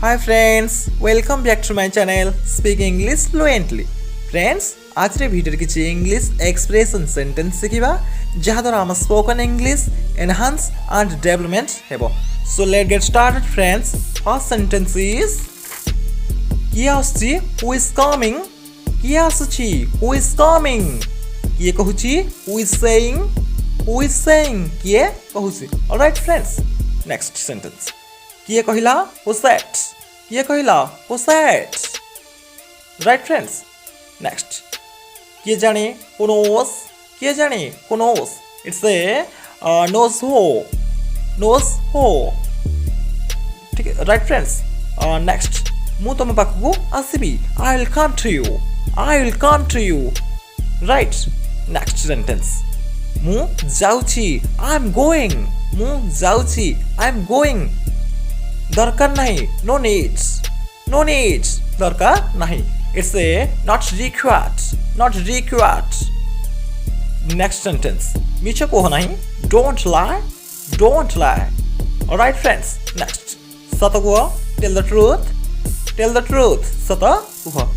Hi friends, welcome back to my channel Speak English Fluently. Friends, आज रे video किछि English expression sentence सिखिबा जहा द्वारा हम spoken English enhance and development हेबो. So let's get started friends. First sentence is किए आछि who is coming. किए आछि who is coming. किए कहूछि who is saying. Who is saying किए कहूछि. All right friends. Next sentence. किए कहिला who said. किए कहिला who said. Right friends. Next. किए जाने who knows. किए जाने who knows. It's a knows who. Knows who. ठीक है. Right friends. Next. ମୁଁ ତମ ପାଖକୁ ଆସିବି. I will come to you. I will come to you. Right. Next sentence. ମୁଁ ଯାଉଛି. I am going. ମୁଁ ଯାଉଛି. I am going. दरकार नहीं. No needs. No needs. दरकार नहीं. It's a not required. Not required. Next sentence. मिछ कहो नहीं. Don't lie. Don't lie. Alright friends. Next. सत कहो. Tell the truth. Tell the truth. सत कहो.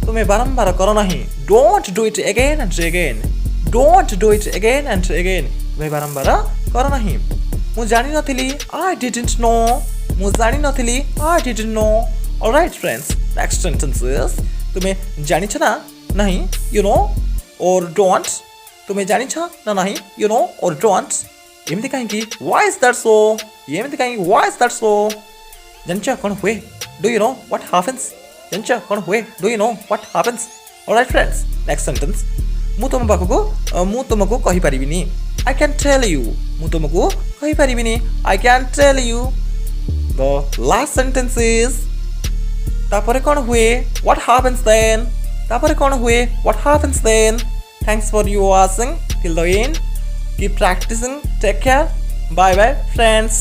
तुम्हें बारंबार करो नहीं. Don't do it again and again. Don't do it again and again. तुम्हें बारंबार करो नहीं. ମୁଁ ଜାଣି ନଥିଲି. I didn't know. ମୁଁ ଜାଣି ନଥିଲି. I didn't know. Alright friends. Next sentence is तुम्हें ଜାଣିଛ ନା ନାହିଁ. You know or don't. तुम्हें ଜାଣିଛ ନା ନାହିଁ. You know or don't. ଏମିତି କାହିଁକି? Why is that so? ଏମିତି କାହିଁକି? Why is that so? ଜାଣିଛ କ'ଣ ହୁଏ? Do you know what happens? ଜାଣିଛ କ'ଣ ହୁଏ? Do you know what happens? Alright friends. Next sentence. ମୁଁ ତୁମକୁ କହିପାରିବିନି. I can tell you. ମୁଁ ତୁମକୁ କହିପାରିବିନି. I can tell you. The last sentence is ତାପରେ କ'ଣ ହୁଏ? What happens then? ତାପରେ କ'ଣ ହୁଏ? What happens then? Thanks for you watching till the end. Keep practicing. Take care. Bye bye friends.